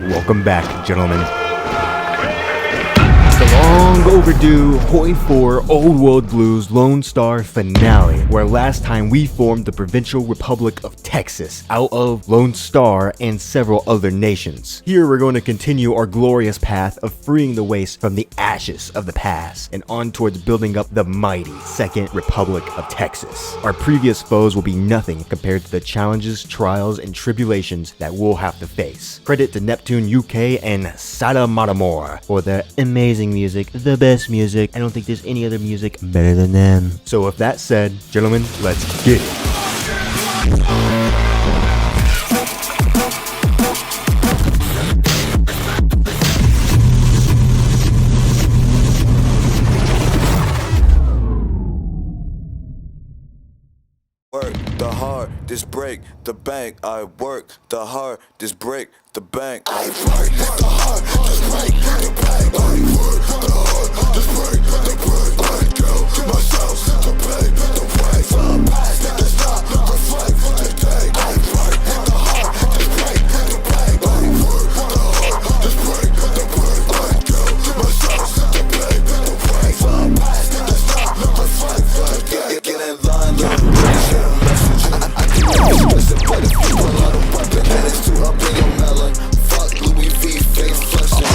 Welcome back, gentlemen. The long overdue Hoi4 Old World Blues Lone Star finale, where last time we formed the Provincial Republic of Texas out of Lone Star and several other nations. Here we're going to continue our glorious path of freeing the waste from the ashes of the past and on towards building up the mighty Second Republic of Texas. Our previous foes will be nothing compared to the challenges, trials, and tribulations that we'll have to face. Credit to Neptune UK and SAOTOMAMORE for their amazing music, the best music. I don't think there's any other music better than them. So with that said, gentlemen, let's get it. Work the hard, just break the bank. I work the hard, just break the bank. I work the hard, just break the bank. I work the hard, just break the bank. I go to myself to pay the way. Some past does not reflect today. I work the hard, just break the bank. I work the hard, just break the bank. I go to myself to pay the way. Some past does not reflect today. Get in line, listen, but if you pull out a weapon and it's too up in your melon, fuck Louis V, face flexing.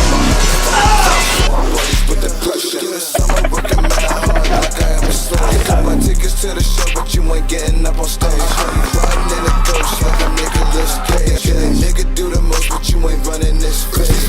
With the pressure, in the summer working mad hard like I am a slave. Got my tickets to the show, but you ain't getting up on stage. Riding in a ghost like a Nicolas Cage. Yeah, nigga do the most, but you ain't running this face.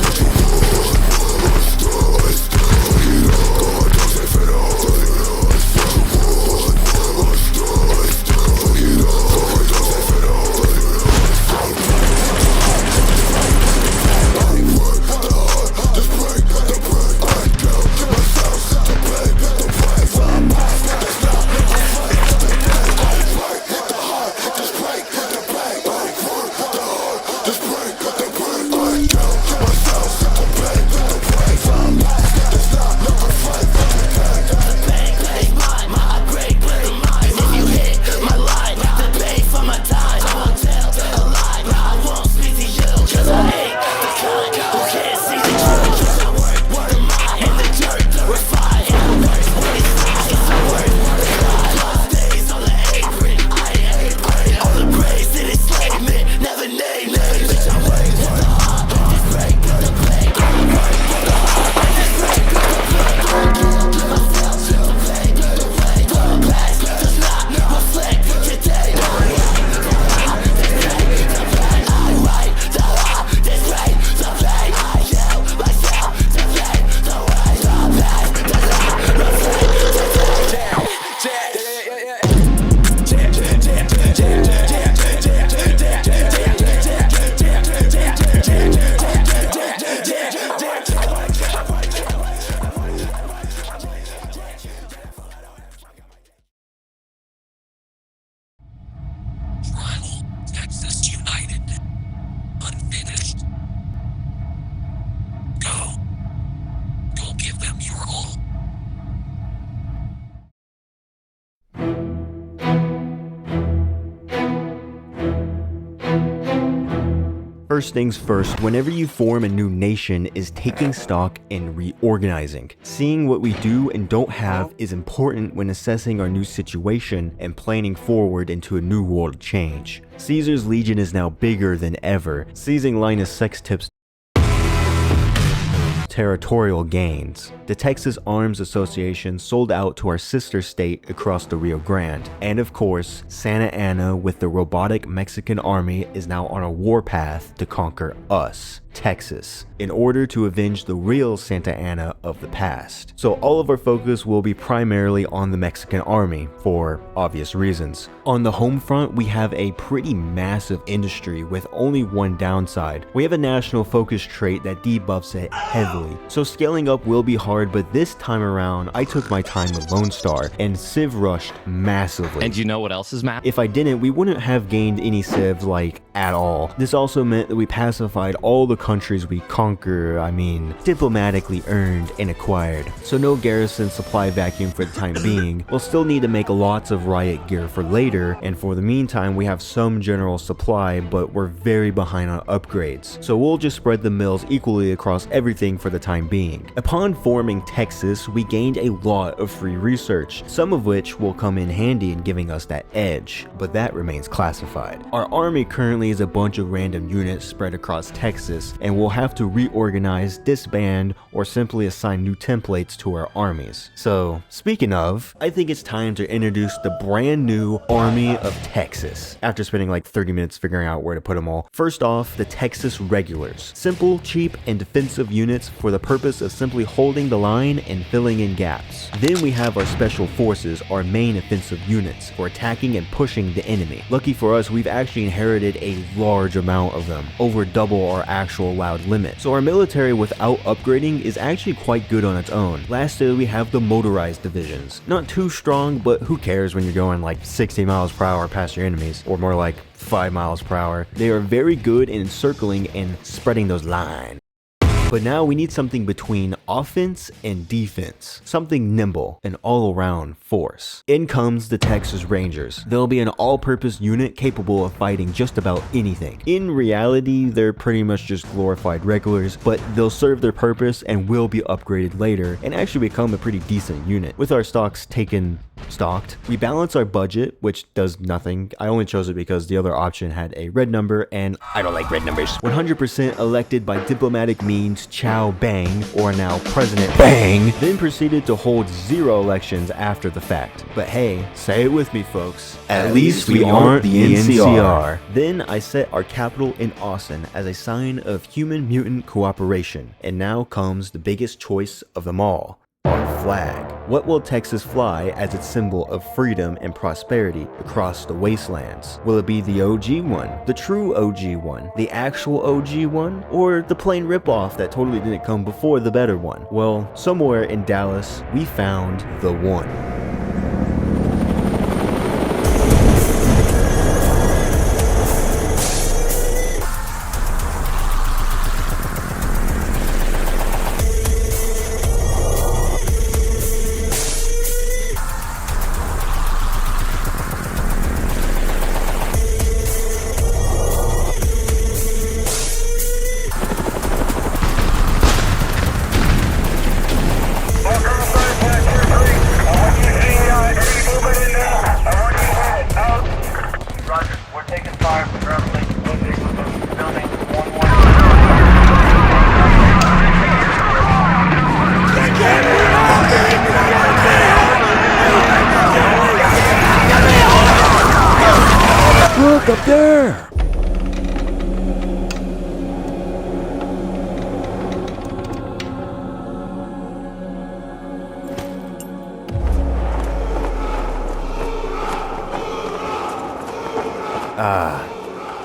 First things first, whenever you form a new nation is taking stock and reorganizing. Seeing what we do and don't have is important when assessing our new situation and planning forward into a new world change. Caesar's Legion is now bigger than ever, seizing Linus Sextips territorial gains. The Texas Arms Association sold out to our sister state across the Rio Grande. And of course, Santa Anna with the robotic Mexican army is now on a warpath to conquer us, Texas, in order to avenge the real Santa Anna of the past. So all of our focus will be primarily on the Mexican army, for obvious reasons. On the home front, we have a pretty massive industry with only one downside. We have a national focus trait that debuffs it heavily, so scaling up will be hard, but this time around, I took my time with Lone Star, and Civ rushed massively. And you know what else is mad? If I didn't, we wouldn't have gained any civs like at all. This also meant that we pacified all the countries we diplomatically earned and acquired. So no garrison supply vacuum for the time being. We'll still need to make lots of riot gear for later, and for the meantime we have some general supply, but we're very behind on upgrades. So we'll just spread the mills equally across everything for the time being. Upon forming Texas, we gained a lot of free research, some of which will come in handy in giving us that edge, but that remains classified. Our army currently is a bunch of random units spread across Texas, and we'll have to reorganize, disband, or simply assign new templates to our armies. So, speaking of, I think it's time to introduce the brand new Army of Texas. After spending like 30 minutes figuring out where to put them all. First off, the Texas Regulars. Simple, cheap, and defensive units for the purpose of simply holding the line and filling in gaps. Then we have our Special Forces, our main offensive units, for attacking and pushing the enemy. Lucky for us, we've actually inherited a large amount of them, over double our actual allowed limit. So our military without upgrading is actually quite good on its own. Lastly, we have the motorized divisions. Not too strong, but who cares when you're going like 60 miles per hour past your enemies, or more like 5 miles per hour. They are very good in encircling and spreading those lines. But now we need something between offense and defense. Something nimble, an all-around force. In comes the Texas Rangers. They'll be an all-purpose unit capable of fighting just about anything. In reality, they're pretty much just glorified regulars, but they'll serve their purpose and will be upgraded later and actually become a pretty decent unit. With our stocks stocked, we balance our budget, which does nothing. I only chose it because the other option had a red number, and I don't like red numbers. 100% elected by diplomatic means, Chow Bang, or now President Bang, then proceeded to hold 0 elections after the fact. But hey, say it with me folks, at least we aren't the NCR. Then I set our capital in Austin as a sign of human-mutant cooperation. And now comes the biggest choice of them all. Our flag. What will Texas fly as its symbol of freedom and prosperity across the wastelands? Will it be the OG one, the true OG one, the actual OG one, or the plain ripoff that totally didn't come before the better one? Well, somewhere in Dallas, we found the one. Look up there!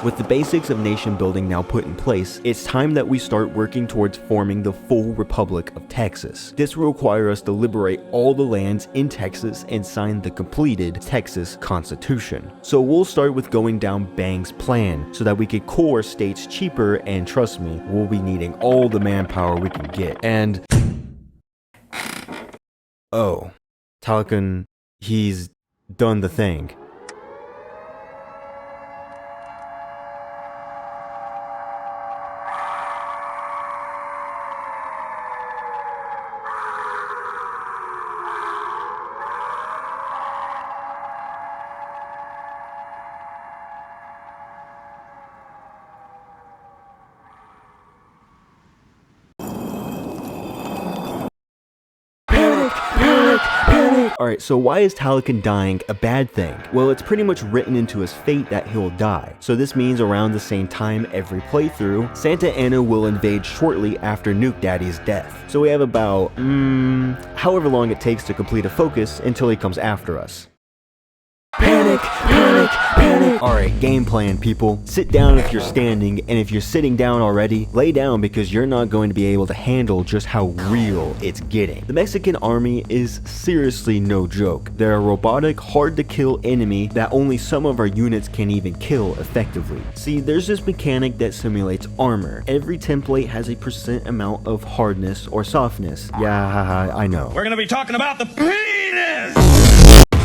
With the basics of nation building now put in place, it's time that we start working towards forming the full Republic of Texas. This will require us to liberate all the lands in Texas and sign the completed Texas Constitution. So we'll start with going down Bang's plan so that we could core states cheaper, and trust me, we'll be needing all the manpower we can get. And oh, Talcon, he's done the thing. Alright, so why is Talcon dying a bad thing? Well, it's pretty much written into his fate that he'll die. So this means around the same time every playthrough, Santa Ana will invade shortly after Nuke Daddy's death. So we have about, however long it takes to complete a focus until he comes after us. Panic! Panic! Panic! it! Alright, game plan, people. Sit down if you're standing, and if you're sitting down already, lay down because you're not going to be able to handle just how real it's getting. The Mexican army is seriously no joke. They're a robotic, hard to kill enemy that only some of our units can even kill effectively. See, there's this mechanic that simulates armor. Every template has a percent amount of hardness or softness. Yeah, haha, I know. We're gonna be talking about the penis!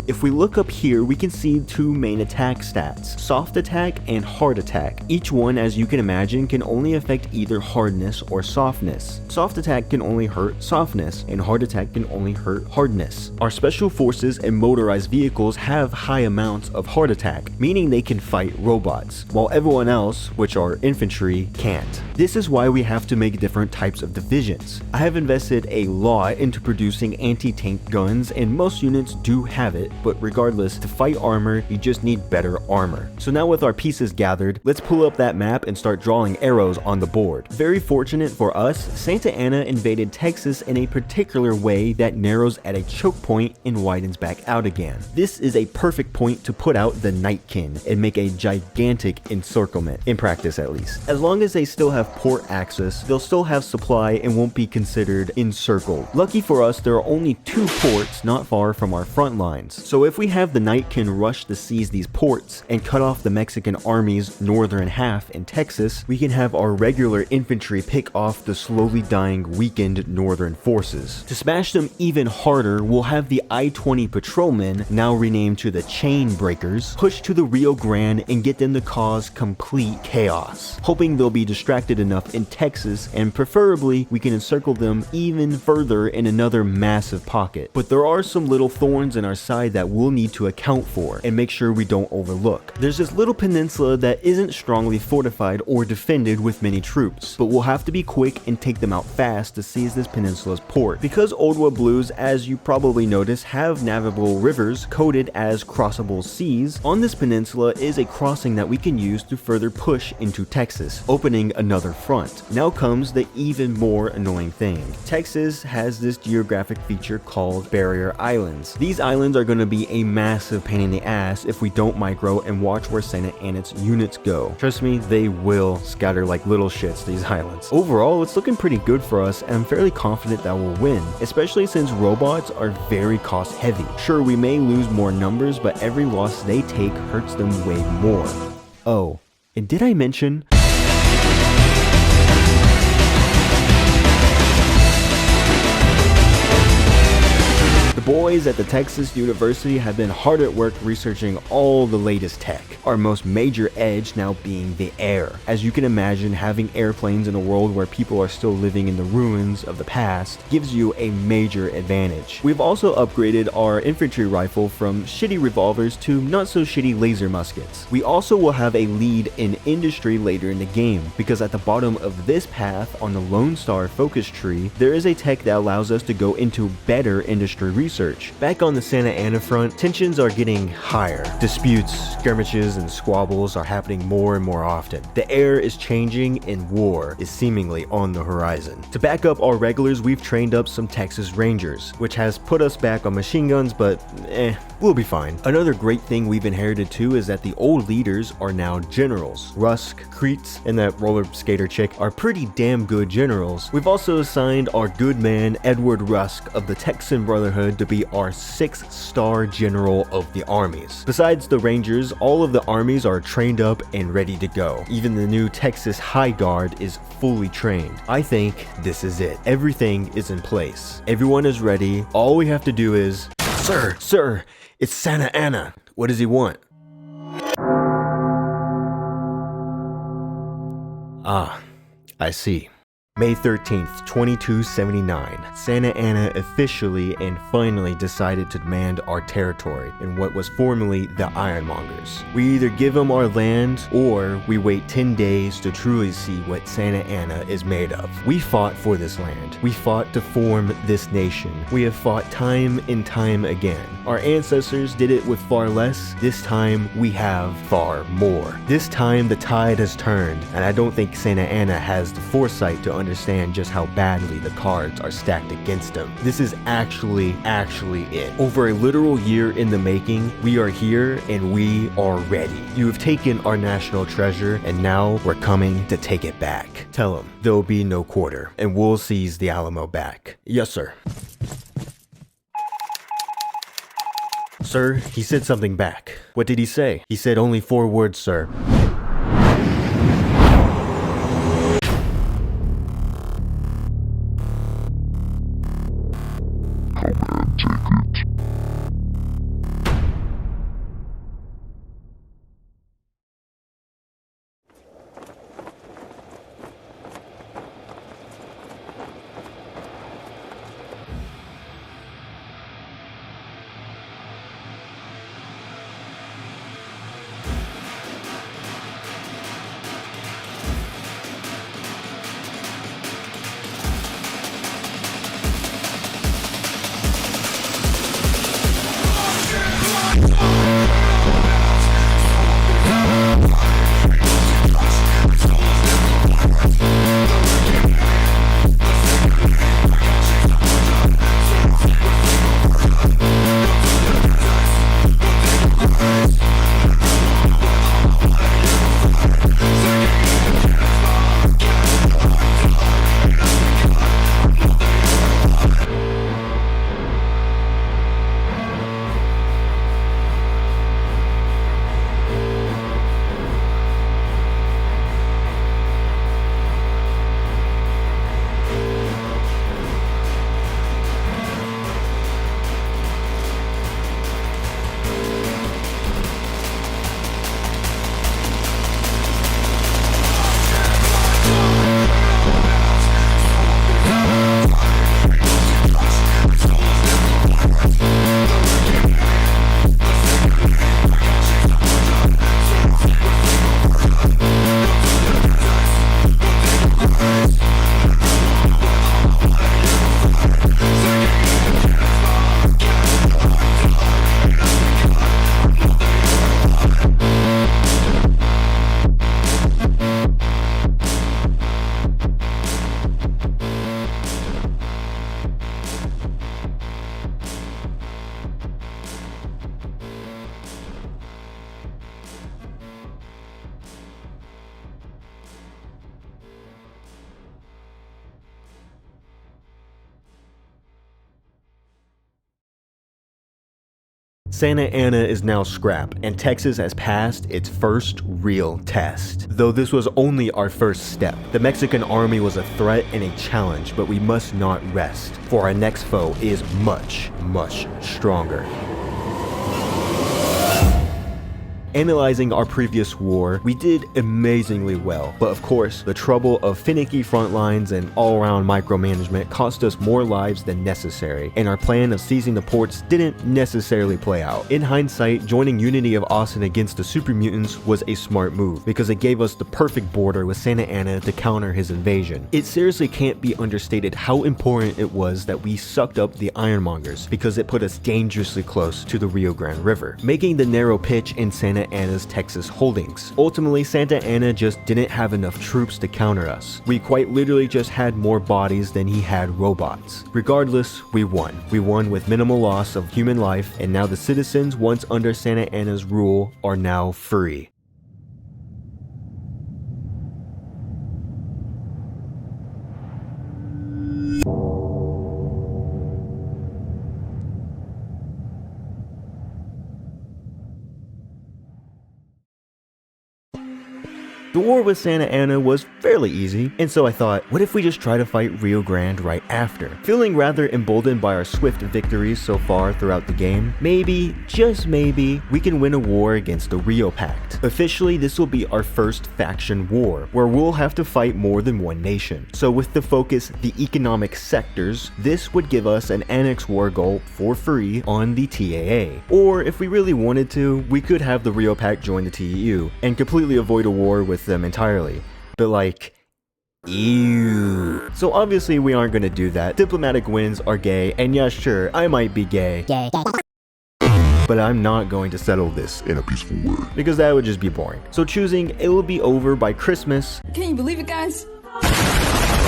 If we look up here, we can see two main attack stats, soft attack and hard attack. Each one, as you can imagine, can only affect either hardness or softness. Soft attack can only hurt softness, and hard attack can only hurt hardness. Our special forces and motorized vehicles have high amounts of hard attack, meaning they can fight robots, while everyone else, which are infantry, can't. This is why we have to make different types of divisions. I have invested a lot into producing anti-tank guns, and most units do have it, but regardless, to fight armor, you just need better armor. So now with our pieces gathered, let's pull up that map and start drawing arrows on the board. Very fortunate for us, Santa Ana invaded Texas in a particular way that narrows at a choke point and widens back out again. This is a perfect point to put out the Nightkin and make a gigantic encirclement, in practice at least. As long as they still have port access, they'll still have supply and won't be considered encircled. Lucky for us, there are only 2 ports not far from our front lines. So if we have the Nightkin rush to seize these ports and cut off the Mexican army's northern half in Texas, we can have our regular infantry pick off the slowly dying weakened northern forces. To smash them even harder, we'll have the I-20 patrolmen, now renamed to the Chain Breakers, push to the Rio Grande and get them to cause complete chaos, hoping they'll be distracted enough in Texas, and preferably we can encircle them even further in another massive pocket. But there are some little thorns in our side that we'll need to account for and make sure we don't overlook. There's this little peninsula that isn't strongly fortified or defended with many troops, but we'll have to be quick and take them out fast to seize this peninsula's port. Because Old World Blues, as you probably noticed, have navigable rivers coded as crossable seas, on this peninsula is a crossing that we can use to further push into Texas, opening another front. Now comes the even more annoying thing. Texas has this geographic feature called barrier islands. These islands are going to be a massive pain in the ass if we don't micro and watch where Santa Ana's units go. Trust me, they will scatter like little shits these islands. Overall, it's looking pretty good for us, and I'm fairly confident that we'll win, especially since robots are very cost heavy. Sure, we may lose more numbers, but every loss they take hurts them way more. Oh, and did I mention... The boys at the Texas University have been hard at work researching all the latest tech, our most major edge now being the air. As you can imagine, having airplanes in a world where people are still living in the ruins of the past gives you a major advantage. We've also upgraded our infantry rifle from shitty revolvers to not so shitty laser muskets. We also will have a lead in industry later in the game, because at the bottom of this path on the Lone Star focus tree, there is a tech that allows us to go into better industry research. Back on the Santa Ana front, tensions are getting higher. Disputes, skirmishes, and squabbles are happening more and more often. The air is changing and war is seemingly on the horizon. To back up our regulars, we've trained up some Texas Rangers, which has put us back on machine guns, but we'll be fine. Another great thing we've inherited too is that the old leaders are now generals. Rusk, Kreitz, and that roller skater chick are pretty damn good generals. We've also assigned our good man Edward Rusk of the Texan Brotherhood to be our 6-star general of the armies. Besides the Rangers, all of the armies are trained up and ready to go. Even the new Texas High Guard is fully trained. I think this is it. Everything is in place. Everyone is ready. All we have to do is... Sir, it's Santa Ana. What does he want? Ah, I see. May 13th, 2279, Santa Ana officially and finally decided to demand our territory in what was formerly the Ironmongers. We either give them our land or we wait 10 days to truly see what Santa Ana is made of. We fought for this land. We fought to form this nation. We have fought time and time again. Our ancestors did it with far less. This time we have far more. This time the tide has turned, and I don't think Santa Ana has the foresight to understand understand just how badly the cards are stacked against him. This is actually it. Over a literal year in the making, we are here and we are ready. You have taken our national treasure and now we're coming to take it back. Tell him there'll be no quarter and we'll seize the Alamo back. Yes, sir. Sir, he said something back. What did he say? He said only 4 words, sir. Santa Ana is now scrap, and Texas has passed its first real test. Though this was only our first step. The Mexican army was a threat and a challenge, but we must not rest, for our next foe is much, much stronger. Analyzing our previous war, we did amazingly well, but of course, the trouble of finicky front lines and all-around micromanagement cost us more lives than necessary, and our plan of seizing the ports didn't necessarily play out. In hindsight, joining Unity of Austin against the Super Mutants was a smart move, because it gave us the perfect border with Santa Ana to counter his invasion. It seriously can't be understated how important it was that we sucked up the Ironmongers, because it put us dangerously close to the Rio Grande River, making the narrow pitch in Santa Ana's Texas holdings. Ultimately, Santa Ana just didn't have enough troops to counter us. We quite literally just had more bodies than he had robots. Regardless, we won. We won with minimal loss of human life, and now the citizens once under Santa Ana's rule are now free. The war with Santa Ana was fairly easy, and so I thought, what if we just try to fight Rio Grande right after? Feeling rather emboldened by our swift victories so far throughout the game, maybe, just maybe, we can win a war against the Rio Pact. Officially, this will be our first faction war, where we'll have to fight more than one nation. So with the focus, the economic sectors, this would give us an annex war goal for free on the TAA. Or if we really wanted to, we could have the Rio Pact join the TEU, and completely avoid a war with them entirely. But like, ew. So obviously we aren't gonna do that. Diplomatic wins are gay, and yeah, sure, I might be gay. But I'm not going to settle this in a peaceful way, because that would just be boring. So choosing it will be over by Christmas. Can you believe it, guys?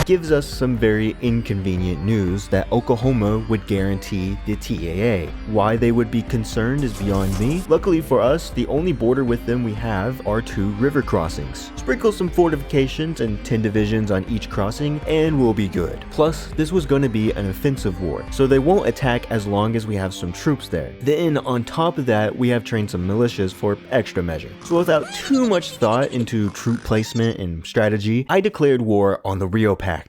gives us some very inconvenient news that Oklahoma would guarantee the TAA. Why they would be concerned is beyond me. Luckily for us, the only border with them we have are 2 river crossings. Sprinkle some fortifications and 10 divisions on each crossing and we'll be good. Plus, this was going to be an offensive war, so they won't attack as long as we have some troops there. Then on top of that, we have trained some militias for extra measure. So without too much thought into troop placement and strategy, I declared war on the Rio Pact.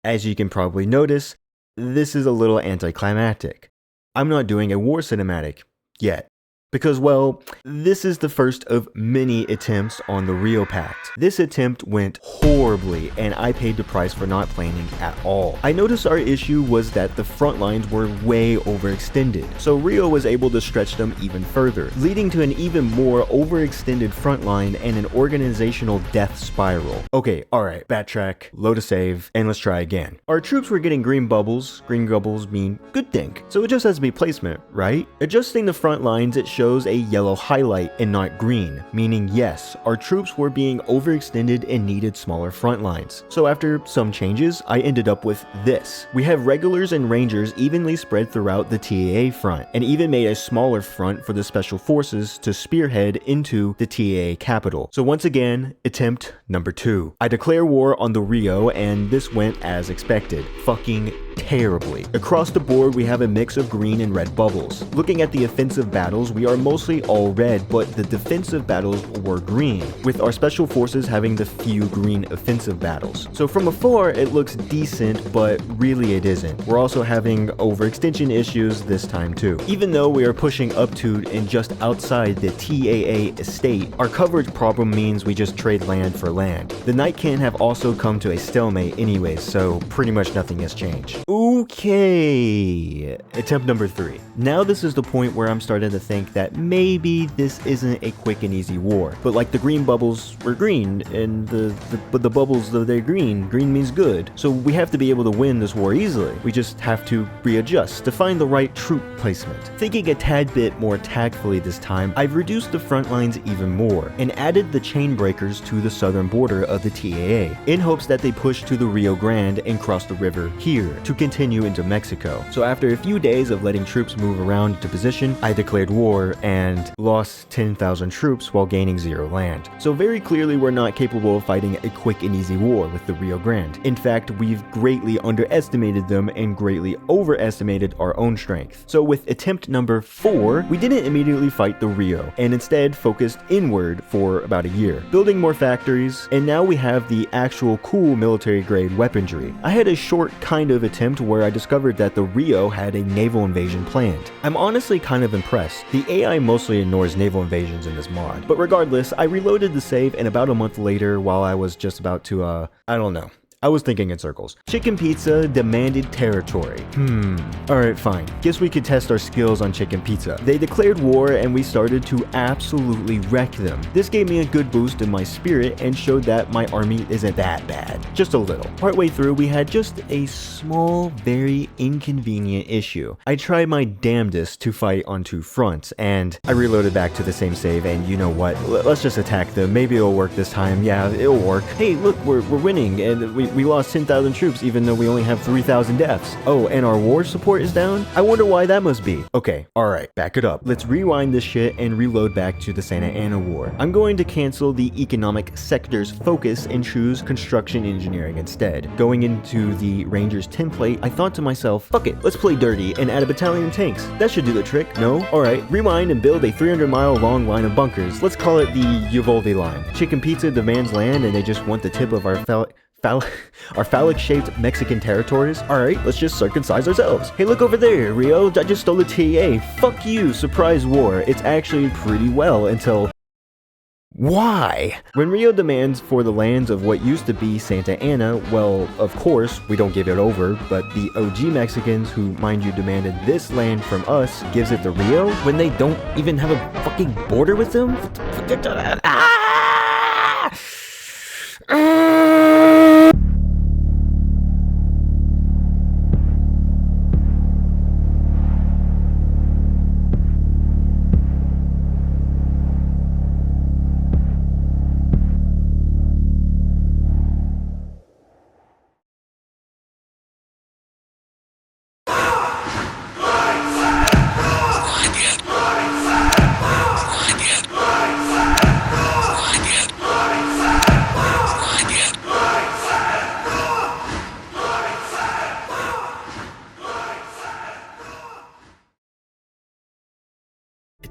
As you can probably notice, this is a little anticlimactic. I'm not doing a war cinematic yet. Because, well, this is the first of many attempts on the Rio Pact. This attempt went horribly, and I paid the price for not planning at all. I noticed our issue was that the front lines were way overextended, so Rio was able to stretch them even further, leading to an even more overextended front line and an organizational death spiral. Okay, alright, backtrack, load a save, and let's try again. Our troops were getting green bubbles. Green bubbles mean good thing, so it just has to be placement, right? Adjusting the front lines, it shows a yellow highlight and not green, meaning yes, our troops were being overextended and needed smaller front lines. So after some changes, I ended up with this. We have regulars and rangers evenly spread throughout the TAA front, and even made a smaller front for the special forces to spearhead into the TAA capital. So once again, attempt number 2. I declare war on the Rio, and this went as expected. Fucking terribly. Across the board, we have a mix of green and red bubbles. Looking at the offensive battles, we are mostly all red, but the defensive battles were green, with our special forces having the few green offensive battles. So from afar, it looks decent, but really it isn't. We're also having overextension issues this time too. Even though we are pushing up to and just outside the TAA estate, our coverage problem means we just trade land for land. The Night King have also come to a stalemate anyways, so pretty much nothing has changed. Okay, attempt number 3. Now this is the point where I'm starting to think that maybe this isn't a quick and easy war. But like the green bubbles were green, and the bubbles, though they're green means good. So we have to be able to win this war easily. We just have to readjust to find the right troop placement. Thinking a tad bit more tactfully this time, I've reduced the front lines even more, and added the chain breakers to the southern border of the TAA, in hopes that they push to the Rio Grande and cross the river here, to continue into Mexico. So after a few days of letting troops move around to position, I declared war and lost 10,000 troops while gaining 0 land. So very clearly we're not capable of fighting a quick and easy war with the Rio Grande. In fact, we've greatly underestimated them and greatly overestimated our own strength. So with attempt number 4, we didn't immediately fight the Rio, and instead focused inward for about a year, building more factories, and now we have the actual cool military grade weaponry. I had a short kind of attempt where I discovered that the Rio had a naval invasion planned. I'm honestly kind of impressed. The AI mostly ignores naval invasions in this mod, but regardless, I reloaded the save, and about a month later, while I was just about to, I don't know. I was thinking in circles. Chicken Pizza demanded territory. Alright, fine. Guess we could test our skills on Chicken Pizza. They declared war and we started to absolutely wreck them. This gave me a good boost in my spirit and showed that my army isn't that bad. Just a little. Partway through, we had just a small, very inconvenient issue. I tried my damnedest to fight on 2 fronts, and I reloaded back to the same save, and you know what? Let's just attack them. Maybe it'll work this time. Yeah, it'll work. Hey, look, we're winning, and we lost 10,000 troops even though we only have 3,000 deaths. Oh, and our war support is down? I wonder why that must be. Okay, alright, back it up. Let's rewind this shit and reload back to the Santa Ana War. I'm going to cancel the economic sector's focus and choose construction engineering instead. Going into the Rangers template, I thought to myself, fuck it, let's play dirty and add a battalion of tanks. That should do the trick, no? Alright, rewind and build a 300-mile long line of bunkers. Let's call it the Uvalde line. Chicken Pizza demands land and they just want the tip of our phallic-shaped Mexican territories? Alright, let's just circumcise ourselves. Hey, look over there, Rio, I just stole the TA. Fuck you, surprise war. It's actually pretty well until... Why? When Rio demands for the lands of what used to be Santa Ana, well, of course, we don't give it over, but the OG Mexicans, who, mind you, demanded this land from us, gives it to Rio when they don't even have a fucking border with them?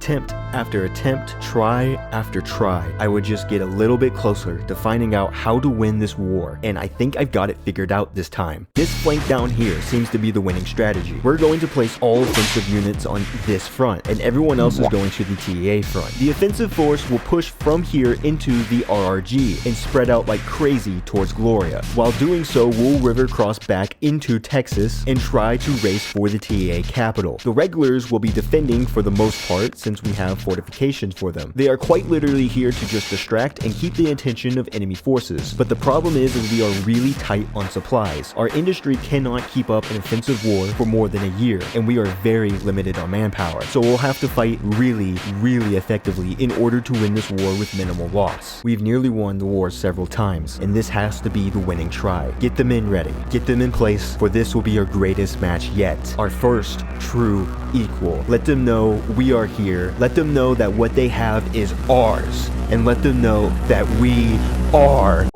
Attempt after attempt, try after try, I would just get a little bit closer to finding out how to win this war, and I think I've got it figured out this time. This flank down here seems to be the winning strategy. We're going to place all offensive units on this front, and everyone else is going to the TEA front. The offensive force will push from here into the RRG and spread out like crazy towards Gloria. While doing so, we'll river cross back into Texas and try to race for the TEA capital. The regulars will be defending for the most part since we have fortifications for them. They are quite literally here to just distract and keep the attention of enemy forces, but the problem is we are really tight on supplies. Our industry cannot keep up an offensive war for more than a year, and we are very limited on manpower, so we'll have to fight really effectively in order to win this war with minimal loss. We've nearly won the war several times, and this has to be the winning try. Get the men ready, get them in place, for this will be our greatest match yet, our first true equal. Let them know we are here, let them know that what they have is ours, and let them know that we are.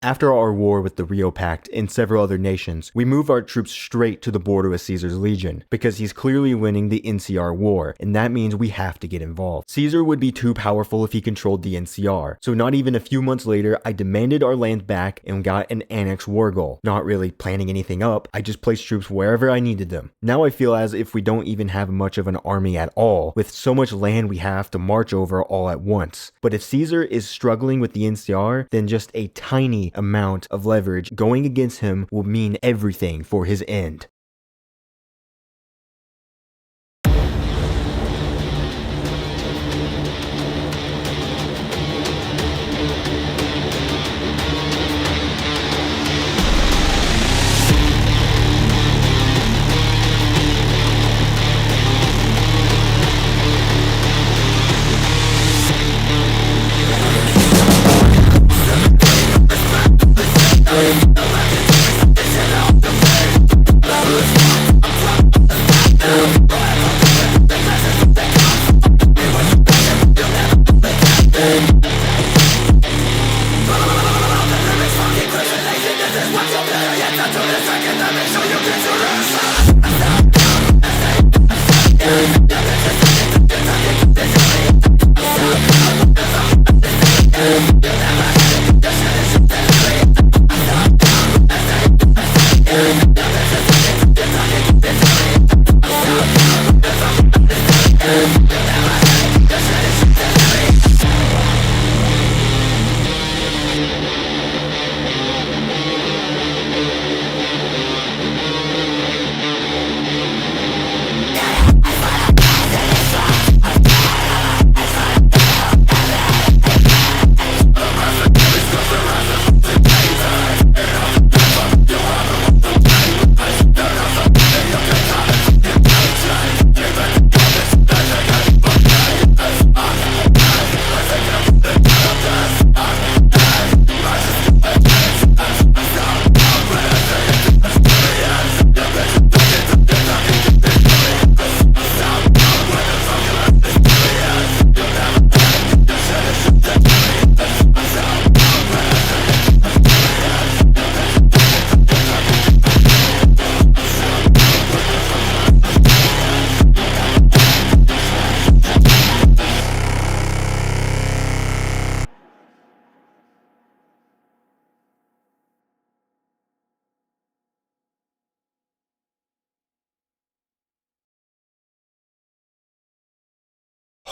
After our war with the Rio Pact and several other nations, we move our troops straight to the border with Caesar's legion, because he's clearly winning the NCR war, and that means we have to get involved. Caesar would be too powerful if he controlled the NCR, so not even a few months later, I demanded our land back and got an annex war goal. Not really planning anything up, I just placed troops wherever I needed them. Now I feel as if we don't even have much of an army at all, with so much land we have to march over all at once. But if Caesar is struggling with the NCR, then just a tiny amount of leverage going against him will mean everything for his end.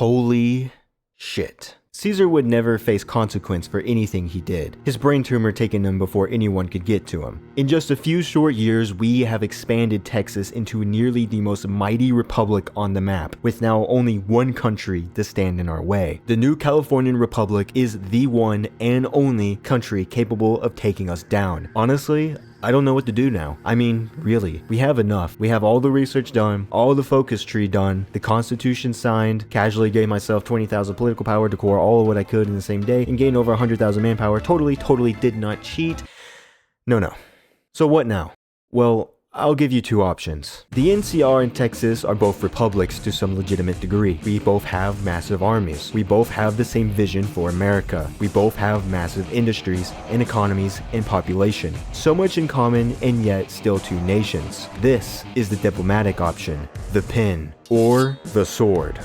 Holy shit. Caesar would never face consequence for anything he did, his brain tumor taking him before anyone could get to him. In just a few short years, we have expanded Texas into nearly the most mighty republic on the map, with now only one country to stand in our way. The new Californian Republic is the one and only country capable of taking us down. Honestly, I don't know what to do now. I mean, really, we have enough. We have all the research done, all the focus tree done, the Constitution signed, casually gave myself 20,000 political power to core all of what I could in the same day, and gained over 100,000 manpower. Totally did not cheat. No. So what now? Well, I'll give you two options. The NCR and Texas are both republics to some legitimate degree. We both have massive armies. We both have the same vision for America. We both have massive industries and economies and population. So much in common and yet still two nations. This is the diplomatic option, the pen or the sword.